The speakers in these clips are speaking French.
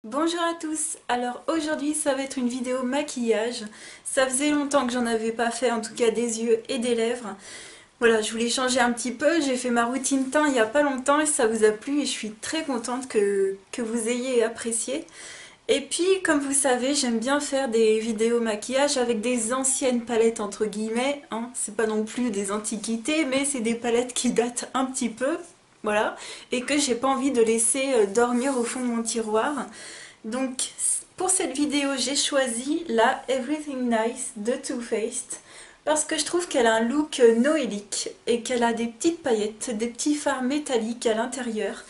Bonjour à tous, alors aujourd'hui ça va être une vidéo maquillage. Ça faisait longtemps que j'en avais pas fait, en tout cas des yeux et des lèvres. Voilà, je voulais changer un petit peu, j'ai fait ma routine teint il y a pas longtemps et ça vous a plu et je suis très contente que vous ayez apprécié. Et puis comme vous savez, j'aime bien faire des vidéos maquillage avec des anciennes palettes entre guillemets, hein. C'est pas non plus des antiquités mais c'est des palettes qui datent un petit peu, voilà, et que j'ai pas envie de laisser dormir au fond de mon tiroir. Donc pour cette vidéo j'ai choisi la Everything Nice de Too Faced parce que je trouve qu'elle a un look noélique et qu'elle a des petites paillettes, des petits fards métalliques à l'intérieur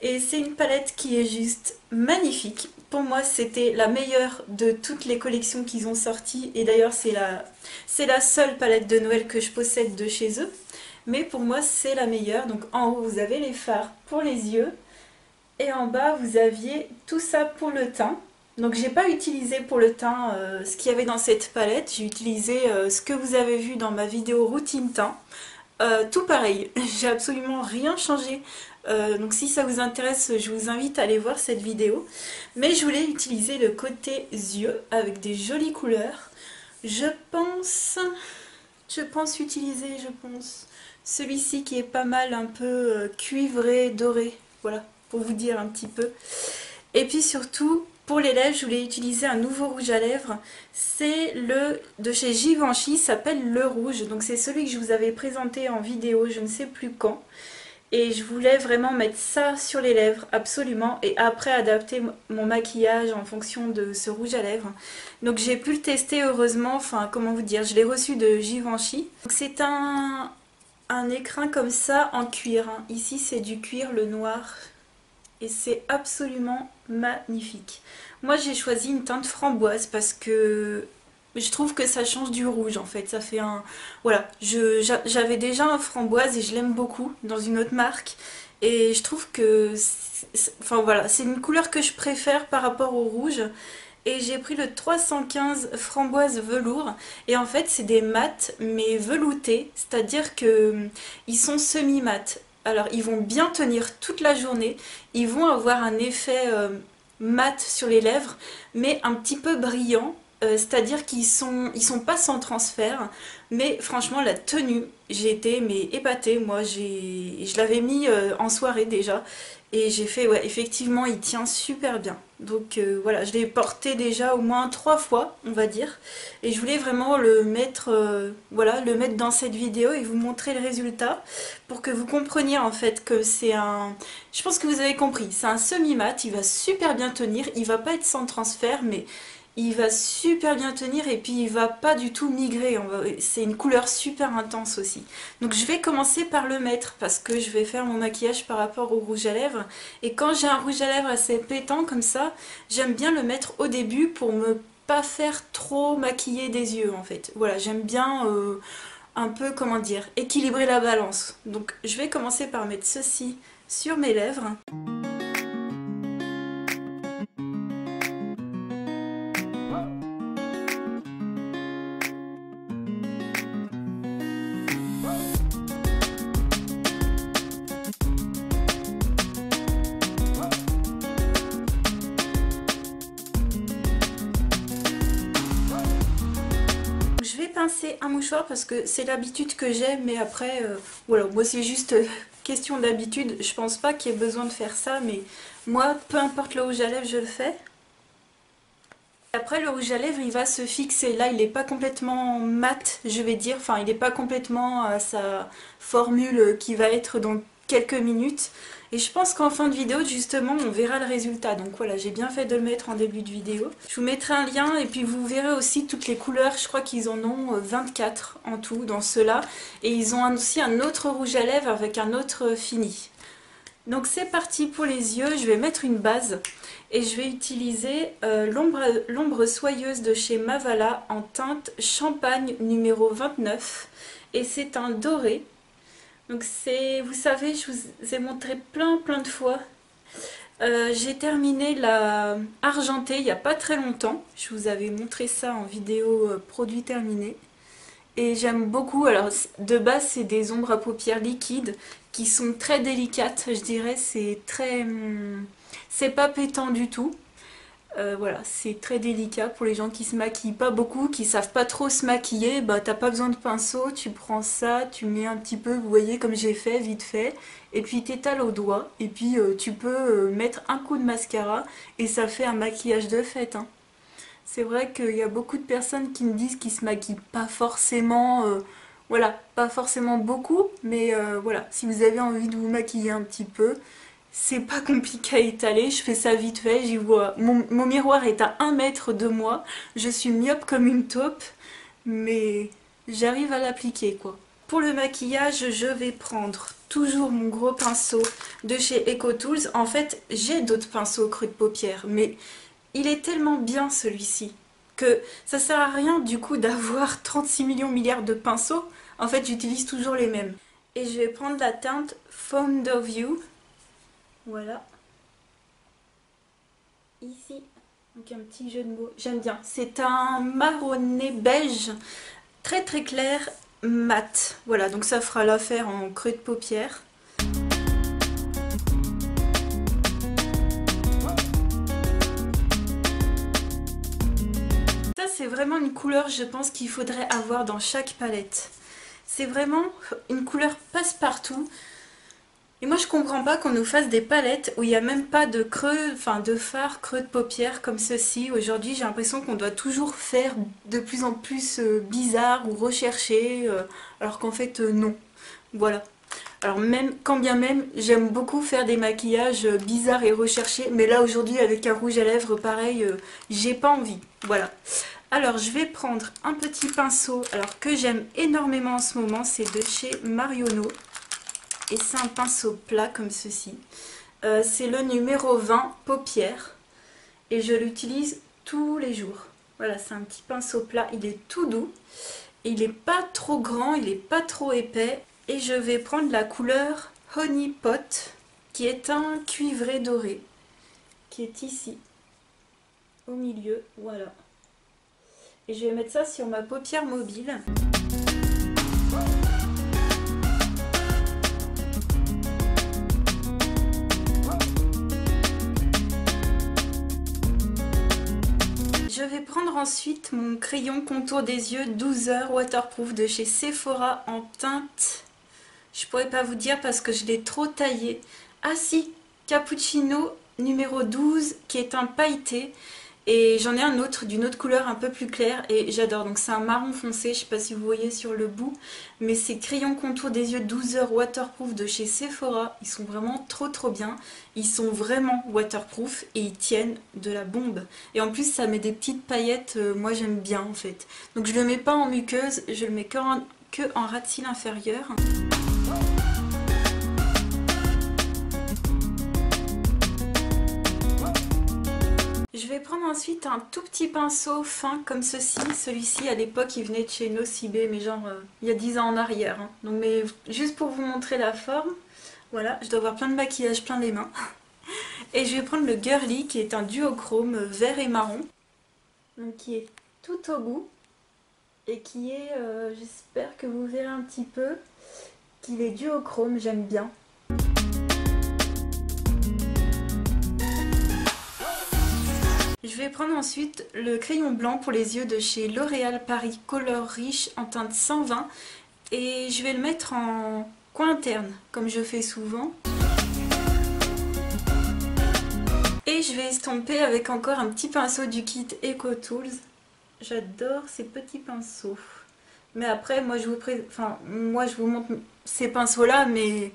et c'est une palette qui est juste magnifique. Pour moi c'était la meilleure de toutes les collections qu'ils ont sorties et d'ailleurs c'est la seule palette de Noël que je possède de chez eux, mais pour moi c'est la meilleure. Donc en haut vous avez les fards pour les yeux et en bas, vous aviez tout ça pour le teint. Donc j'ai pas utilisé pour le teint ce qu'il y avait dans cette palette, j'ai utilisé ce que vous avez vu dans ma vidéo routine teint. Tout pareil, j'ai absolument rien changé. Donc si ça vous intéresse, je vous invite à aller voir cette vidéo. Mais je voulais utiliser le côté yeux avec des jolies couleurs. Je pense, je pense, celui-ci qui est pas mal, un peu cuivré, doré. Voilà, pour vous dire un petit peu. Et puis surtout, pour les lèvres, je voulais utiliser un nouveau rouge à lèvres. C'est le de chez Givenchy, il s'appelle Le Rouge. Donc c'est celui que je vous avais présenté en vidéo, je ne sais plus quand. Et je voulais vraiment mettre ça sur les lèvres, absolument. Et après adapter mon maquillage en fonction de ce rouge à lèvres. Donc j'ai pu le tester heureusement, enfin comment vous dire, je l'ai reçu de Givenchy. Donc c'est un écrin comme ça en cuir, hein. Ici c'est du cuir, le noir, et c'est absolument magnifique. Moi j'ai choisi une teinte framboise parce que je trouve que ça change du rouge en fait. Ça fait un... Voilà, j'avais déjà un framboise et je l'aime beaucoup dans une autre marque. Et je trouve que... Enfin voilà, c'est une couleur que je préfère par rapport au rouge. Et j'ai pris le 315 framboise velours. Et en fait, c'est des mats, mais veloutés. C'est-à-dire que ils sont semi-mats. Alors, ils vont bien tenir toute la journée. Ils vont avoir un effet mat sur les lèvres, mais un petit peu brillant. C'est-à-dire ils sont pas sans transfert. Mais franchement, la tenue, j'ai été mais épatée. Moi, je l'avais mis en soirée déjà. Et j'ai fait, ouais, effectivement, il tient super bien. Donc voilà, je l'ai porté déjà au moins 3 fois, on va dire. Et je voulais vraiment le mettre, voilà, le mettre dans cette vidéo et vous montrer le résultat pour que vous compreniez en fait que c'est un... Je pense que vous avez compris, c'est un semi-mat, il va super bien tenir, il va pas être sans transfert, mais il va super bien tenir et puis il va pas du tout migrer. C'est une couleur super intense aussi. Donc je vais commencer par le mettre parce que je vais faire mon maquillage par rapport au rouge à lèvres. Et quand j'ai un rouge à lèvres assez pétant comme ça, j'aime bien le mettre au début pour me pas faire trop maquiller des yeux en fait. Voilà, j'aime bien un peu, comment dire, équilibrer la balance. Donc je vais commencer par mettre ceci sur mes lèvres. Je vais pincer un mouchoir parce que c'est l'habitude que j'ai, mais après, voilà, moi c'est juste question d'habitude. Je pense pas qu'il y ait besoin de faire ça, mais moi, peu importe le rouge à lèvres, je le fais. Après, le rouge à lèvres, il va se fixer. Là, il n'est pas complètement mat, je vais dire. Enfin, il n'est pas complètement à sa formule qui va être dans quelques minutes. Et je pense qu'en fin de vidéo, justement, on verra le résultat. Donc voilà, j'ai bien fait de le mettre en début de vidéo. Je vous mettrai un lien et puis vous verrez aussi toutes les couleurs. Je crois qu'ils en ont 24 en tout dans ceux-là. Et ils ont aussi un autre rouge à lèvres avec un autre fini. Donc c'est parti pour les yeux, je vais mettre une base et je vais utiliser l'ombre soyeuse de chez Mavala en teinte champagne numéro 29 et c'est un doré. Donc c'est, vous savez, je vous ai montré plein de fois. J'ai terminé la argentée il n'y a pas très longtemps, je vous avais montré ça en vidéo produit terminé. Et j'aime beaucoup, alors de base c'est des ombres à paupières liquides qui sont très délicates, je dirais, c'est très... c'est pas pétant du tout. Voilà, c'est très délicat pour les gens qui se maquillent pas beaucoup, qui savent pas trop se maquiller. Bah t'as pas besoin de pinceau, tu prends ça, tu mets un petit peu, vous voyez comme j'ai fait, vite fait, et puis t'étales au doigt, et puis tu peux mettre un coup de mascara, et ça fait un maquillage de fête, hein. C'est vrai qu'il y a beaucoup de personnes qui me disent qu'ils se maquillent pas forcément, voilà, pas forcément beaucoup, mais voilà, si vous avez envie de vous maquiller un petit peu, c'est pas compliqué à étaler, je fais ça vite fait, j'y vois. Mon miroir est à 1 mètre de moi, je suis myope comme une taupe, mais j'arrive à l'appliquer quoi. Pour le maquillage, je vais prendre toujours mon gros pinceau de chez EcoTools. En fait, j'ai d'autres pinceaux creux de paupières, mais il est tellement bien celui-ci que ça sert à rien du coup d'avoir 36 millions milliards de pinceaux. En fait, j'utilise toujours les mêmes. Et je vais prendre la teinte Fond of You. Voilà. Ici, donc un petit jeu de mots. J'aime bien. C'est un marronné beige très très clair, mat. Voilà, donc ça fera l'affaire en creux de paupière. Ça, c'est vraiment une couleur, je pense, qu'il faudrait avoir dans chaque palette. C'est vraiment une couleur passe-partout. Et moi je comprends pas qu'on nous fasse des palettes où il n'y a même pas de creux, enfin de fard, creux de paupières comme ceci. Aujourd'hui j'ai l'impression qu'on doit toujours faire de plus en plus bizarre ou recherché, alors qu'en fait non. Voilà. Alors même, quand bien même, j'aime beaucoup faire des maquillages bizarres et recherchés, mais là aujourd'hui avec un rouge à lèvres pareil, j'ai pas envie. Voilà. Alors je vais prendre un petit pinceau, alors que j'aime énormément en ce moment, c'est de chez Marionneau. Et c'est un pinceau plat comme ceci. C'est le numéro 20 paupières. Et je l'utilise tous les jours. Voilà, c'est un petit pinceau plat. Il est tout doux. Et il n'est pas trop grand, il n'est pas trop épais. Et je vais prendre la couleur Honey Pot, qui est un cuivré doré. Qui est ici, au milieu. Voilà. Et je vais mettre ça sur ma paupière mobile. Je vais prendre ensuite mon crayon contour des yeux 12 heures waterproof de chez Sephora en teinte. Je pourrais pas vous dire parce que je l'ai trop taillé. Ah si, Cappuccino numéro 12 qui est un pailleté. Et j'en ai un autre d'une autre couleur un peu plus claire et j'adore. Donc c'est un marron foncé, je sais pas si vous voyez sur le bout. Mais c'est crayon contour des yeux 12 heures waterproof de chez Sephora. Ils sont vraiment trop bien. Ils sont vraiment waterproof et ils tiennent de la bombe. Et en plus ça met des petites paillettes, moi j'aime bien en fait. Donc je le mets pas en muqueuse, je le mets que en ras de cils inférieur. Je vais prendre ensuite un tout petit pinceau fin comme ceci. Celui-ci à l'époque il venait de chez Nocibé, mais genre il y a 10 ans en arrière. Hein. Donc, mais juste pour vous montrer la forme. Voilà, je dois avoir plein de maquillage plein les mains. Et je vais prendre le Girly qui est un duochrome vert et marron. Donc qui est tout au bout. Et qui est, j'espère que vous verrez un petit peu, qu'il est duochrome, j'aime bien. Je vais prendre ensuite le crayon blanc pour les yeux de chez L'Oréal Paris Color Riche en teinte 120 et je vais le mettre en coin interne comme je fais souvent. Et je vais estomper avec encore un petit pinceau du kit EcoTools. J'adore ces petits pinceaux. Mais après moi je vous montre ces pinceaux là, mais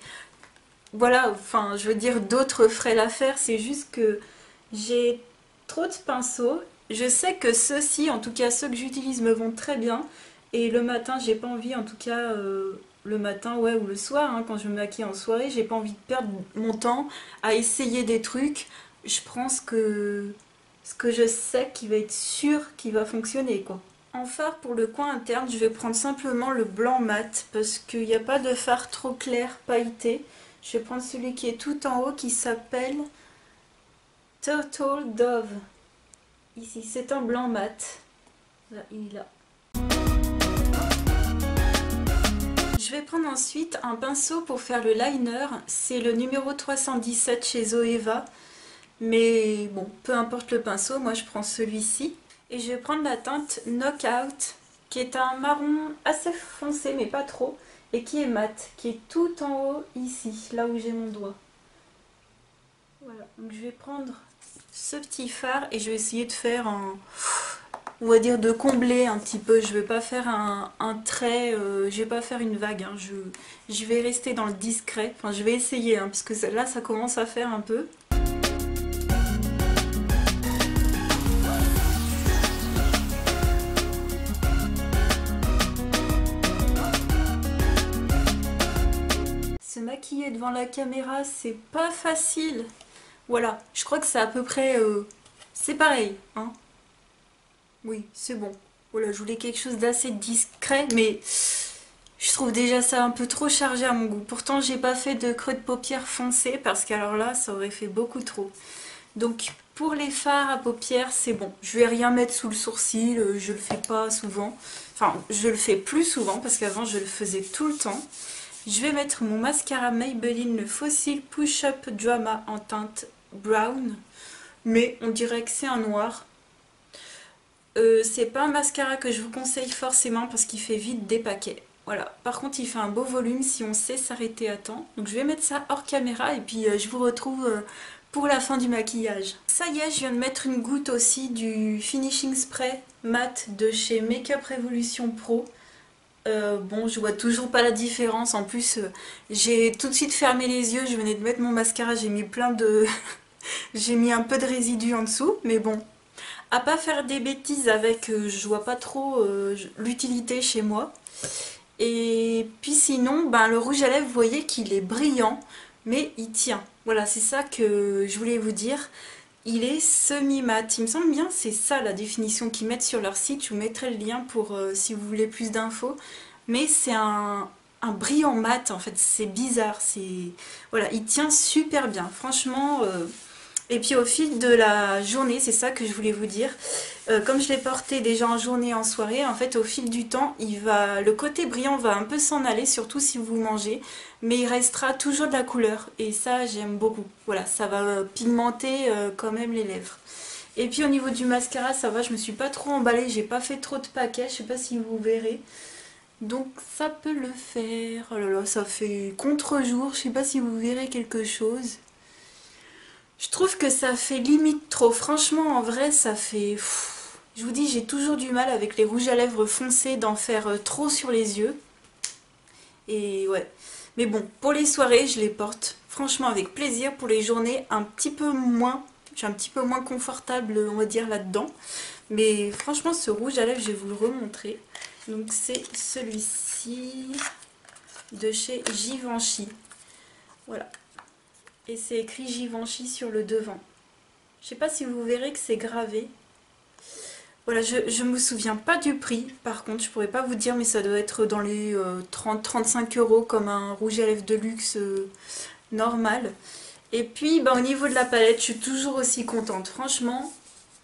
voilà, enfin je veux dire d'autres feraient l'affaire, c'est juste que j'ai trop de pinceaux. Je sais que ceux-ci, en tout cas ceux que j'utilise, me vont très bien. Et le matin, j'ai pas envie, en tout cas le matin ouais, ou le soir, hein, quand je me maquille en soirée, j'ai pas envie de perdre mon temps à essayer des trucs. Je prends ce que je sais qui va être sûr qui va fonctionner quoi. En fard pour le coin interne, je vais prendre simplement le blanc mat parce qu'il n'y a pas de fard trop clair pailleté. Je vais prendre celui qui est tout en haut qui s'appelle Turtle Dove. Ici, c'est un blanc mat. Là, il est là. Je vais prendre ensuite un pinceau pour faire le liner. C'est le numéro 317 chez Zoeva. Mais bon, peu importe le pinceau, moi je prends celui-ci. Et je vais prendre la teinte Knockout, qui est un marron assez foncé, mais pas trop, et qui est mat, qui est tout en haut ici, là où j'ai mon doigt. Voilà, donc je vais prendre ce petit fard et je vais essayer de faire un... On va dire de combler un petit peu, je vais pas faire un trait, je vais pas faire une vague, hein. Je vais rester dans le discret, enfin je vais essayer, hein, parce que là ça commence à faire un peu. Se maquiller devant la caméra, c'est pas facile. Voilà, je crois que c'est à peu près... c'est pareil, hein. Oui, c'est bon. Voilà, je voulais quelque chose d'assez discret, mais je trouve déjà ça un peu trop chargé à mon goût. Pourtant, j'ai pas fait de creux de paupières foncé, parce qu'alors là, ça aurait fait beaucoup trop. Donc, pour les fards à paupières, c'est bon. Je vais rien mettre sous le sourcil, je le fais pas souvent. Enfin, je le fais plus souvent, parce qu'avant, je le faisais tout le temps. Je vais mettre mon mascara Maybelline, le Fossil Push-Up Drama en teinte brown. Mais on dirait que c'est un noir. C'est pas un mascara que je vous conseille forcément parce qu'il fait vite des paquets. Voilà. Par contre, il fait un beau volume si on sait s'arrêter à temps. Donc je vais mettre ça hors caméra et puis je vous retrouve pour la fin du maquillage. Ça y est, je viens de mettre une goutte aussi du Finishing Spray mat de chez Makeup Revolution Pro. Bon, je vois toujours pas la différence. En plus, j'ai tout de suite fermé les yeux. Je venais de mettre mon mascara, j'ai mis plein de... j'ai mis un peu de résidus en dessous, mais bon. À pas faire des bêtises avec, je vois pas trop l'utilité chez moi. Et puis sinon, ben, le rouge à lèvres, vous voyez qu'il est brillant, mais il tient. Voilà, c'est ça que je voulais vous dire. Il est semi-mat. Il me semble bien, c'est ça la définition qu'ils mettent sur leur site. Je vous mettrai le lien pour si vous voulez plus d'infos. Mais c'est un brillant mat, en fait. C'est bizarre. Voilà, il tient super bien. Franchement... Et puis au fil de la journée, c'est ça que je voulais vous dire, comme je l'ai porté déjà en journée et en soirée, en fait au fil du temps, le côté brillant va un peu s'en aller, surtout si vous mangez, mais il restera toujours de la couleur, et ça j'aime beaucoup. Voilà, ça va pigmenter quand même les lèvres. Et puis au niveau du mascara, ça va, je me suis pas trop emballée, j'ai pas fait trop de paquets, je sais pas si vous verrez. Donc ça peut le faire. Oh là là, ça fait contre-jour, je sais pas si vous verrez quelque chose. Je trouve que ça fait limite trop. Franchement, en vrai, ça fait... Je vous dis, j'ai toujours du mal avec les rouges à lèvres foncés d'en faire trop sur les yeux. Et ouais. Mais bon, pour les soirées, je les porte franchement avec plaisir. Pour les journées, un petit peu moins. Je suis un petit peu moins confortable, on va dire, là-dedans. Mais franchement, ce rouge à lèvres, je vais vous le remontrer. Donc c'est celui-ci de chez Givenchy. Voilà. Et c'est écrit Givenchy sur le devant. Je sais pas si vous verrez que c'est gravé. Voilà, je me souviens pas du prix. Par contre, je pourrais pas vous dire, mais ça doit être dans les 30-35 € comme un rouge à lèvres de luxe normal. Et puis, bah, au niveau de la palette, je suis toujours aussi contente. Franchement,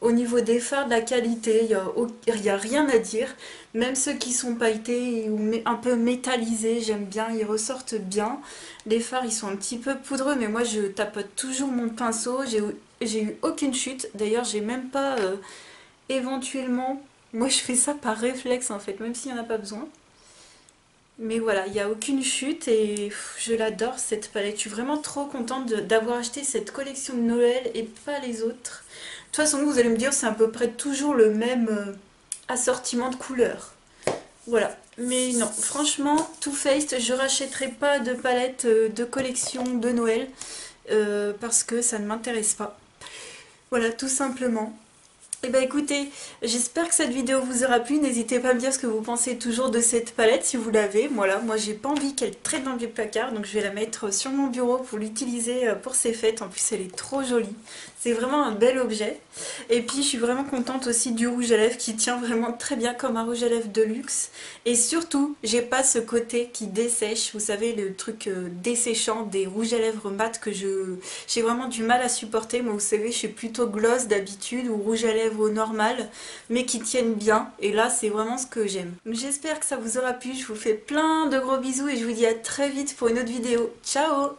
au niveau des fards, de la qualité, il n'y a rien à dire. Même ceux qui sont pailletés ou un peu métallisés, j'aime bien, ils ressortent bien. Les fards, ils sont un petit peu poudreux, mais moi, je tapote toujours mon pinceau. J'ai eu aucune chute. D'ailleurs, j'ai même pas éventuellement... Moi, je fais ça par réflexe, en fait, même s'il n'y en a pas besoin. Mais voilà, il n'y a aucune chute et je l'adore cette palette. Je suis vraiment trop contente d'avoir acheté cette collection de Noël et pas les autres. De toute façon, vous allez me dire, c'est à peu près toujours le même assortiment de couleurs. Voilà. Mais non, franchement, Too Faced, je rachèterai pas de palette de collection de Noël parce que ça ne m'intéresse pas. Voilà, tout simplement. Et bah écoutez, j'espère que cette vidéo vous aura plu. N'hésitez pas à me dire ce que vous pensez toujours de cette palette si vous l'avez. Voilà, moi j'ai pas envie qu'elle traîne dans le placard, donc je vais la mettre sur mon bureau pour l'utiliser pour ces fêtes. En plus elle est trop jolie. C'est vraiment un bel objet. Et puis je suis vraiment contente aussi du rouge à lèvres qui tient vraiment très bien comme un rouge à lèvres de luxe. Et surtout, j'ai pas ce côté qui dessèche. Vous savez, le truc desséchant des rouges à lèvres mat que j'ai vraiment du mal à supporter. Moi vous savez, je suis plutôt gloss d'habitude ou rouge à lèvres normal, mais qui tiennent bien. Et là, c'est vraiment ce que j'aime. J'espère que ça vous aura plu. Je vous fais plein de gros bisous et je vous dis à très vite pour une autre vidéo. Ciao!